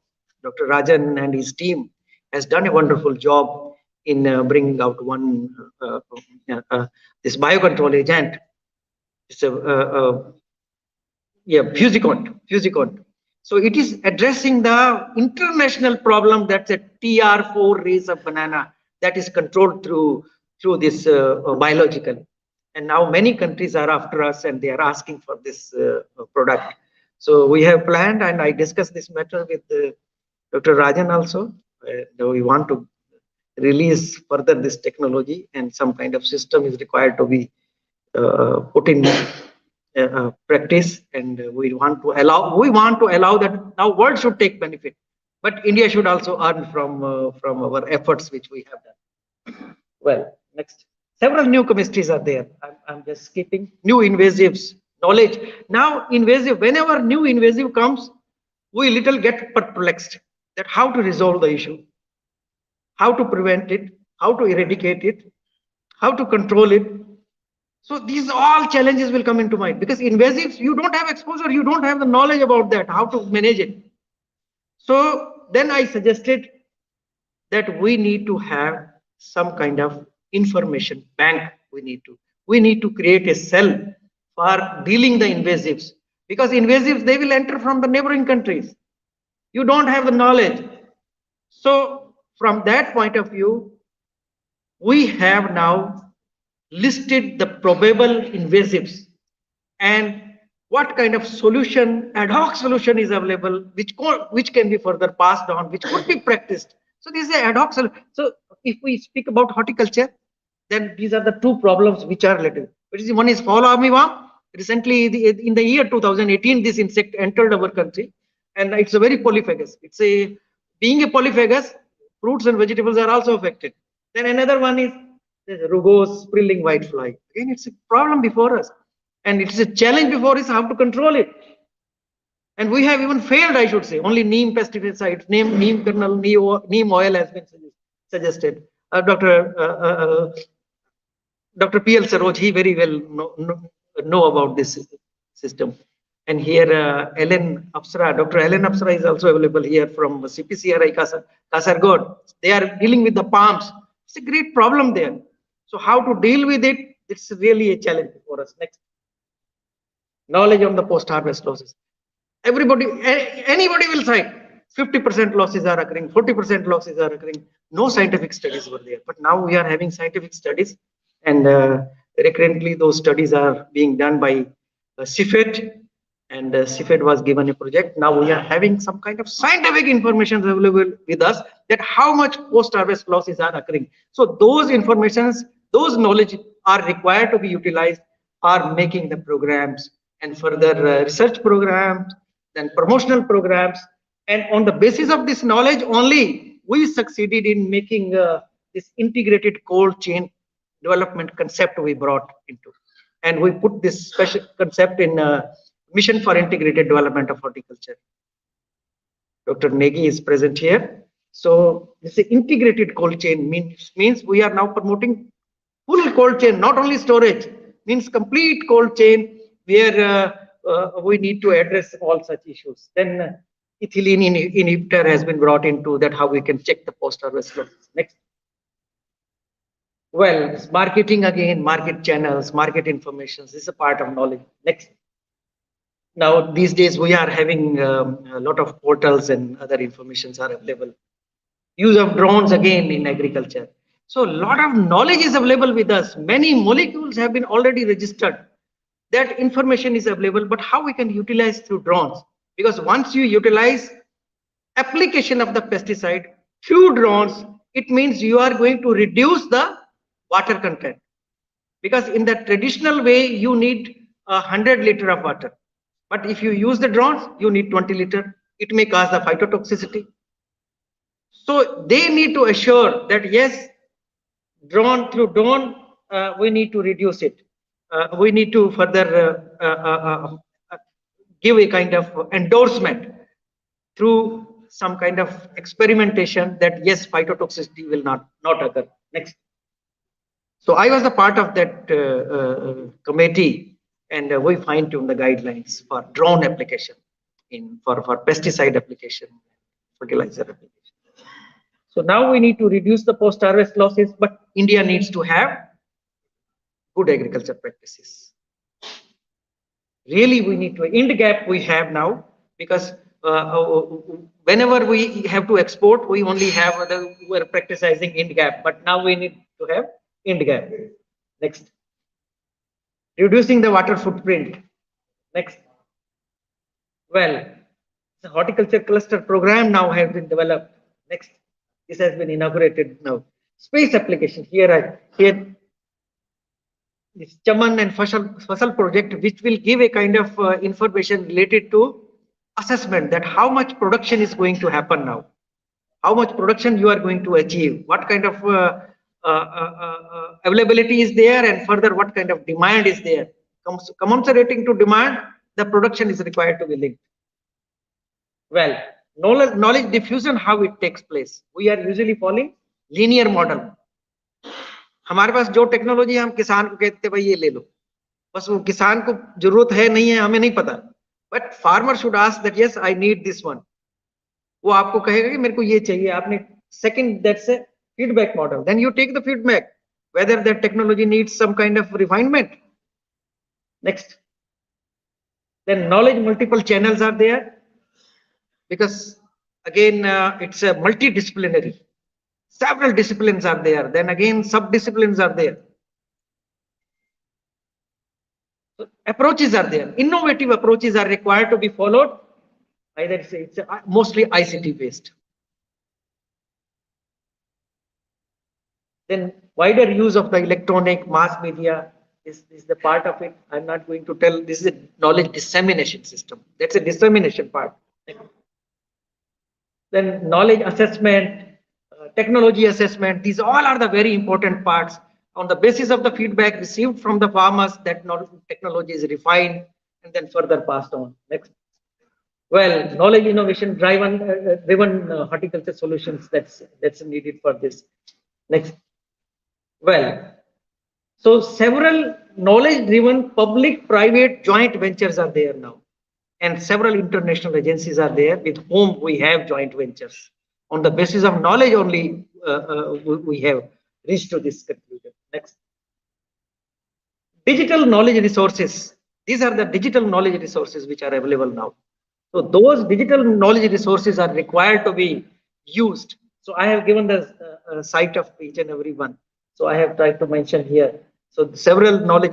Dr. Rajan and his team has done a wonderful job in bringing out one this biocontrol agent. It's Fusicont. So it is addressing the international problem that's a TR4 race of banana that is controlled through this biological. And now many countries are after us and they are asking for this product. So we have planned, and I discussed this matter with Dr. Rajan also. We want to release further this technology, and some kind of system is required to be put in practice, and we want to allow that now world should take benefit, but India should also earn from our efforts which we have done. Well, next. Several new chemistries are there. I'm just skipping. New invasives, knowledge. Now invasive, whenever new invasive comes, we little get perplexed that how to resolve the issue, how to prevent it, how to eradicate it, how to control it. So these all challenges will come into mind, because invasives, you don't have exposure, you don't have the knowledge about that, how to manage it. So then I suggested that we need to have some kind of information bank. We need to create a cell for dealing the invasives, because invasives, they will enter from the neighboring countries. You don't have the knowledge. So from that point of view, we have now listed the probable invasives and what kind of solution, ad hoc solution is available, which can be further passed on, which could be practiced. So this is an ad hoc solution. So if we speak about horticulture, then these are the two problems which are related. One is fall armyworm. Recently, in the year 2018, this insect entered our country, and it's a very polyphagous. Being a polyphagous, fruits and vegetables are also affected. Then another one is rugose sprilling whitefly. Again, it's a problem before us, and it's a challenge before us how to control it. And we have even failed, I should say. Only neem pesticides, neem kernel, neem oil has been suggested. Dr. P.L. Saroj, he very well know about this system. And here, Dr. Ellen Apsara is also available here from CPCRI Kasargod. They are dealing with the palms. It's a great problem there. So how to deal with it? It's really a challenge for us. Next. Knowledge on the post-harvest losses. Anybody will cite 50% losses are occurring, 40% losses are occurring. No scientific studies were there. But now we are having scientific studies, and recurrently those studies are being done by CFET, and CFET was given a project. Now we are having some kind of scientific information available with us that how much post-harvest losses are occurring. So those informations, those knowledge are required to be utilized for making the programs and further research programs, then promotional programs. And on the basis of this knowledge only, we succeeded in making this integrated cold chain development concept we brought into. And we put this special concept in Mission for Integrated Development of Horticulture. Dr. Negi is present here. So this integrated cold chain means we are now promoting full cold chain, not only storage, means complete cold chain where we need to address all such issues. Then ethylene inhibitor has been brought into that, how we can check the post-harvest losses. Next. Well, marketing again, market channels, market information. This is a part of knowledge. Next. Now, these days we are having a lot of portals and other informations are available. Use of drones again in agriculture. So a lot of knowledge is available with us. Many molecules have been already registered. That information is available, but how we can utilize through drones? Because once you utilize application of the pesticide through drones, it means you are going to reduce the water content. Because in the traditional way, you need 100 liter of water. But if you use the drones, you need 20 liter. It may cause the phytotoxicity. So they need to assure that yes, through drone, we need to reduce it. We need to further give a kind of endorsement through some kind of experimentation that yes, phytotoxicity will not occur. Next. So I was a part of that committee, and we fine-tuned the guidelines for drone application for pesticide application, fertilizer application. So now we need to reduce the post-harvest losses, but India needs to have good agriculture practices. Really, we need to end gap we have now, because whenever we have to export, we only have we're practicing end gap, but now we need to have end gap. Next. Reducing the water footprint. Next. Well, the horticulture cluster program now has been developed. Next. This has been inaugurated now. Space application here this Chaman and Fasal project, which will give a kind of information related to assessment that how much production is going to happen now, how much production you are going to achieve, what kind of availability is there, and further what kind of demand is there. Commensurating to demand, the production is required to be linked. Well, knowledge diffusion, how it takes place. We are usually following linear model. हमारे पास जो technology हम किसान को कहते हैं भाई ये ले लो, बस वो किसान को जरूरत है नहीं है हमें नहीं पता, but farmer should ask that yes I need this one. वो आपको कहेगा कि मेरे को ये चाहिए. आपने second, that's a feedback model. Then you take the feedback whether that technology needs some kind of refinement. Next. Then knowledge multiple channels are there, because again it's a multidisciplinary. Several disciplines are there. Then again sub-disciplines are there. So approaches are there. Innovative approaches are required to be followed. Either it's mostly ICT based. Then wider use of the electronic mass media is the part of it. I'm not going to tell. This is a knowledge dissemination system. That's a dissemination part. Then knowledge assessment, technology assessment. These all are the very important parts. On the basis of the feedback received from the farmers, that technology is refined and then further passed on. Next. Well, knowledge innovation driven horticulture solutions. That's needed for this. Next. Well, so several knowledge-driven public-private joint ventures are there now, and several international agencies are there with whom we have joint ventures. On the basis of knowledge only, we have reached to this conclusion. Next. Digital knowledge resources. These are the digital knowledge resources which are available now. So those digital knowledge resources are required to be used. So I have given the site of each and every one. So I have tried to mention here. So several knowledge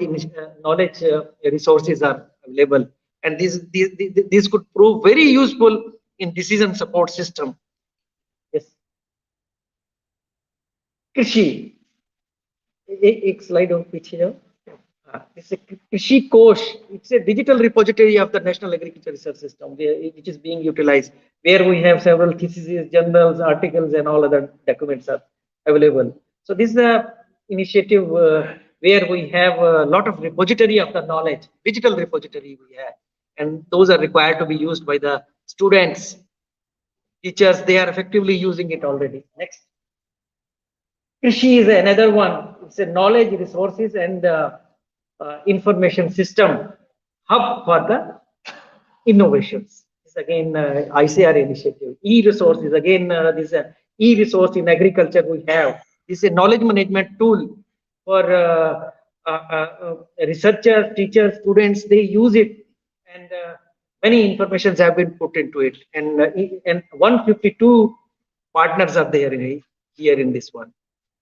resources are available, and these could prove very useful in decision support system. Yes. Krishi. एक slide और पीछे जाओ. It's a Krishi Kosh. It's a digital repository of the National Agriculture Research System, which is being utilized, where we have several theses, journals, articles, and all other documents are available. So this is a initiative where we have a lot of repository of the knowledge, digital repository we have, and those are required to be used by the students, teachers. They are effectively using it already. Next. Krishi is another one. It's a knowledge, resources, and information system hub for the innovations. This again ICR initiative. E-resource is again this e-resource in agriculture we have. This is a knowledge management tool for researchers, teachers, students. They use it, and many informations have been put into it. And 152 partners are there here in this one.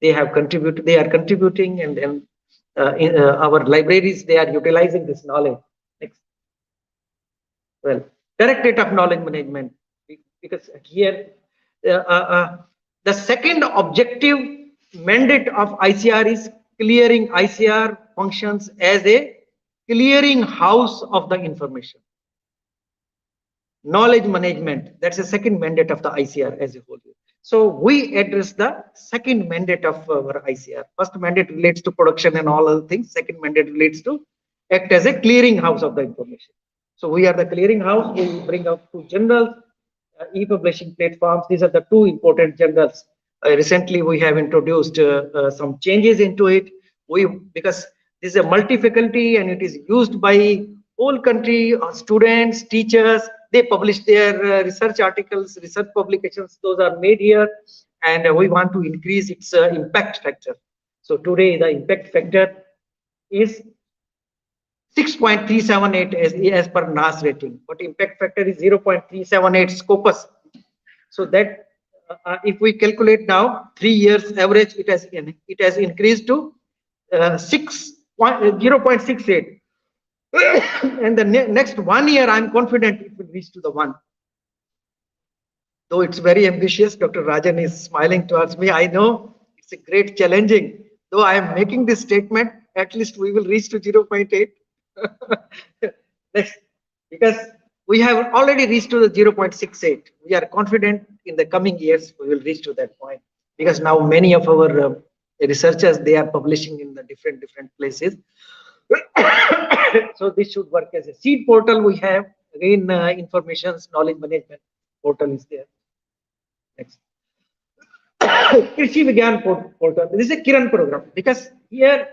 They have contributed. They are contributing, and in our libraries, they are utilizing this knowledge. Next. Well, Directorate of Knowledge Management, because here the second objective mandate of ICR is clearing. ICR functions as a clearing house of the information. Knowledge management, that's the second mandate of the ICR as a whole. So we address the second mandate of our ICR. First mandate relates to production and all other things. Second mandate relates to act as a clearing house of the information. So we are the clearing house. We bring out two journals, e-publishing platforms. These are the two important journals. Recently, we have introduced some changes into it. Because this is a multi-faculty and it is used by whole country, students, teachers. They publish their research articles, research publications. Those are made here, and we want to increase its impact factor. So today the impact factor is 6.378 as per NAS rating, but impact factor is 0.378 Scopus. So that if we calculate now 3 years average, it has increased to 0.68. And the next 1 year, I'm confident it will reach to the 1. Though it's very ambitious, Dr. Rajan is smiling towards me. I know it's a great challenging. Though I am making this statement, at least we will reach to 0.8. Because we have already reached to the 0.68. We are confident in the coming years we will reach to that point. Because now many of our researchers, they are publishing in the different places. So this should work as a seed portal. We have again information's knowledge management portal is there. Next. Krishi Vigyan portal. This is a Kiran program, because here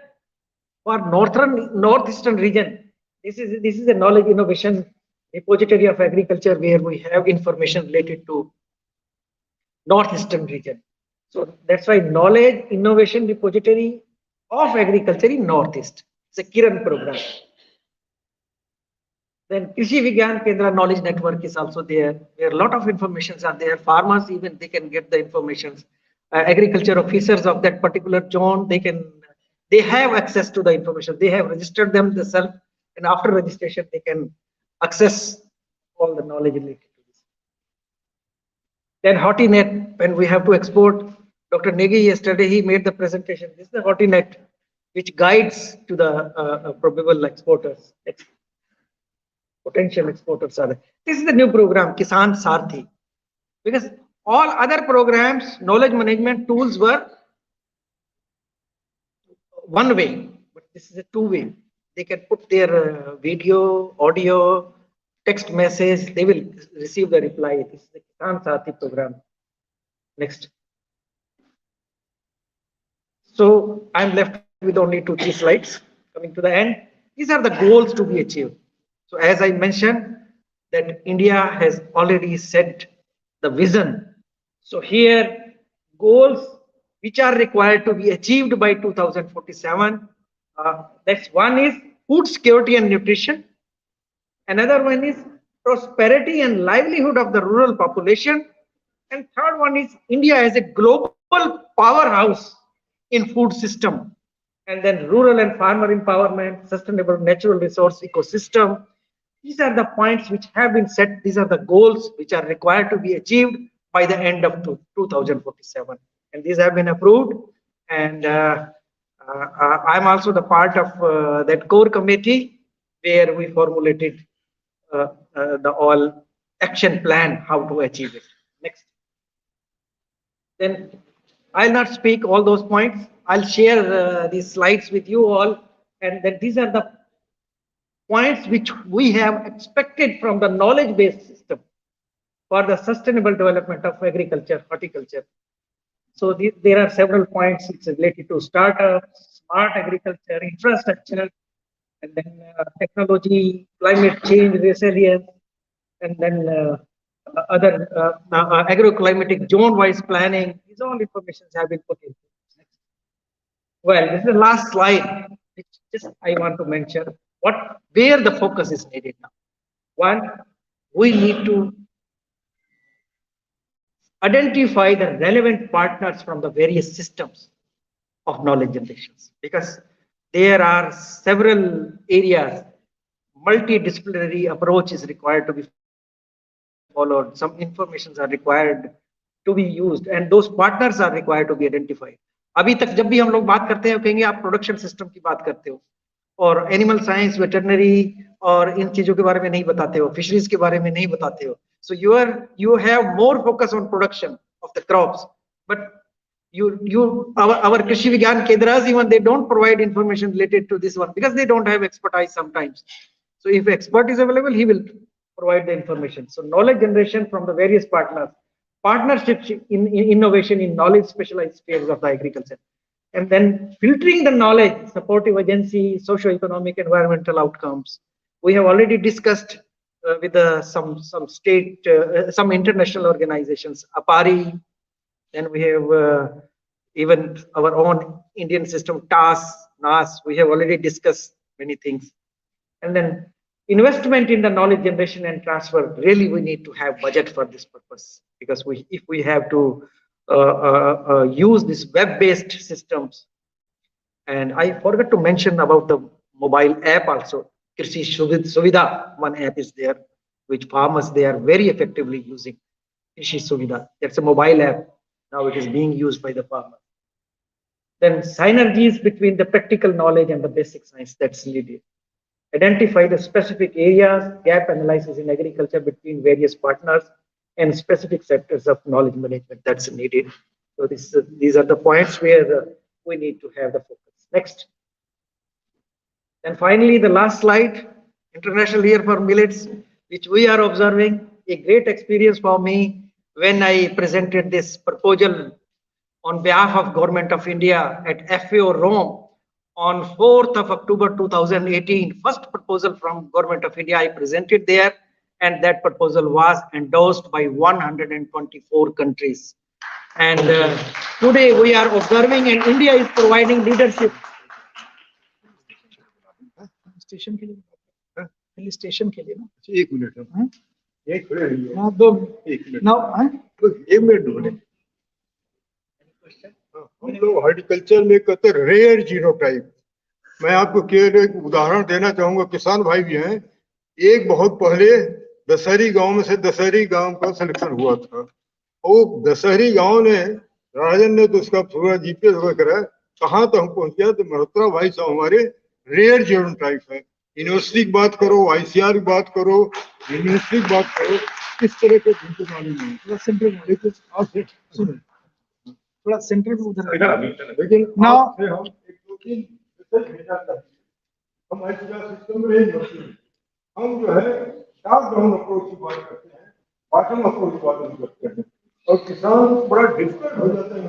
for northeastern region, this is a knowledge innovation repository of agriculture where we have information related to northeastern region. So that's why knowledge innovation repository of agriculture in northeast. It's a Kiran program. Then Krishi Vigyan Kendra Knowledge Network is also there, where a lot of informations are there. Farmers, even they can get the information. Agriculture officers of that particular zone, they have access to the information. They have registered them themselves, and after registration, they can access all the knowledge related to this. Then Hortinet, when we have to export, Dr. Negi yesterday, he made the presentation. This is the Hortinet, which guides to the probable exporters, potential exporters are there. This is the new program, Kisan Sarthi. Because all other programs, knowledge management tools were one way, but this is a two-way. They can put their video, audio, text message, they will receive the reply. This is the Kisan Sarthi program. Next. So I'm left with only 2-3 slides. Coming to the end, these are the goals to be achieved. So as I mentioned, that India has already set the vision. So here, goals which are required to be achieved by 2047. That's one is food security and nutrition. Another one is prosperity and livelihood of the rural population. And third one is India as a global powerhouse in food system. And then rural and farmer empowerment, sustainable natural resource ecosystem, These are the points which have been set. These are the goals which are required to be achieved by the end of 2047. And these have been approved. And I'm also the part of that core committee where we formulated the all action plan how to achieve it. Next. Then I'll not speak all those points. I'll share these slides with you all. And then these are the points which we have expected from the knowledge-based system for the sustainable development of agriculture, horticulture. So there are several points. It's related to startups, smart agriculture, infrastructure, and then technology, climate change, resilience, and then other agroclimatic zone-wise planning. These all information have been put in. Well, this is the last slide, which just I want to mention where the focus is needed now. One, we need to identify the relevant partners from the various systems of knowledge generations, because there are several areas. Multidisciplinary approach is required to be followed. Some informations are required to be used, and those partners are required to be identified. अभी तक जब भी हम लोग बात करते हैं कहेंगे आप प्रोडक्शन सिस्टम की बात करते हो और एनिमल साइंस, वेटरनरी और इन चीजों के बारे में नहीं बताते हो, फिशरीज के बारे में नहीं बताते हो. So you have more focus on production of the crops, but our Krishi Vigyan Kendras, even they don't provide information related to this one because they don't have expertise sometimes. So if expert is available, he will provide the information. So knowledge generation from the various partners, partnerships in innovation in knowledge specialized spheres of the agriculture, and then filtering the knowledge, supportive agency, socio-economic, environmental outcomes. We have already discussed with some state, some international organizations, APARI. Then we have even our own Indian system, TAS, NAS. We have already discussed many things. And then investment in the knowledge generation and transfer. Really, we need to have budget for this purpose, because if we have to use these web-based systems. And I forgot to mention about the mobile app also. Krishi Suvidha, one app is there, which farmers, they are very effectively using. Krishi Suvidha, that's a mobile app. Now it is being used by the farmer. Then synergies between the practical knowledge and the basic science, that's needed. Identify the specific areas, gap analysis in agriculture between various partners and specific sectors of knowledge management, that's needed. So these are the points where we need to have the focus. Next. And finally, the last slide, International Year for Millets, which we are observing. A great experience for me when I presented this proposal on behalf of Government of India at FAO Rome on 4th of October 2018. First proposal from Government of India I presented there, and that proposal was endorsed by 124 countries. And today we are observing, and India is providing leadership. Station के लिए station के लिए ना एक minute यही खड़े रहिए ना दो एक मिनट ढूंढे हम लोग हॉर्टिकल्चर में कहते हैं रेयर जीनोटाइप. मैं आपको केवल एक उदाहरण देना चाहूंगा. किसान भाई भी हैं. एक बहुत पहले दशहरी गांव में से दशहरी गांव का सिलेक्शन हुआ था. वो दशहरी गांव ने राजन ने तो उसका पूरा जीपीएस वगैरह कहाँ तक पहुंच गया. तो मल्होत्रा भाई साहब हमारे रेयर जीनोटाइप है. यूनिवर्सिटी की बात करो, आईसीआर की बात करो, यूनिवर्सिटी की बात करो, इस तरह के नहीं. थोड़ा सेंट्रल थोड़ा सेंट्रल में उधर, लेकिन हम एक दो तीन हमारे सिस्टम में हम जो है टॉप डाउन अप्रोच की बात करते हैं, बॉटम अप्रोच की बात नहीं करते हैं, और किसान बड़ा डिफिकल्ट हो जाता है.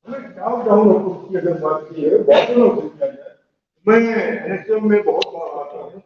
हमें टॉप डाउन अप्रोच की अगर बात की है, बॉटम अप्रोच किया जाए. मैं एनएसएम में बहुत बार आता हूँ.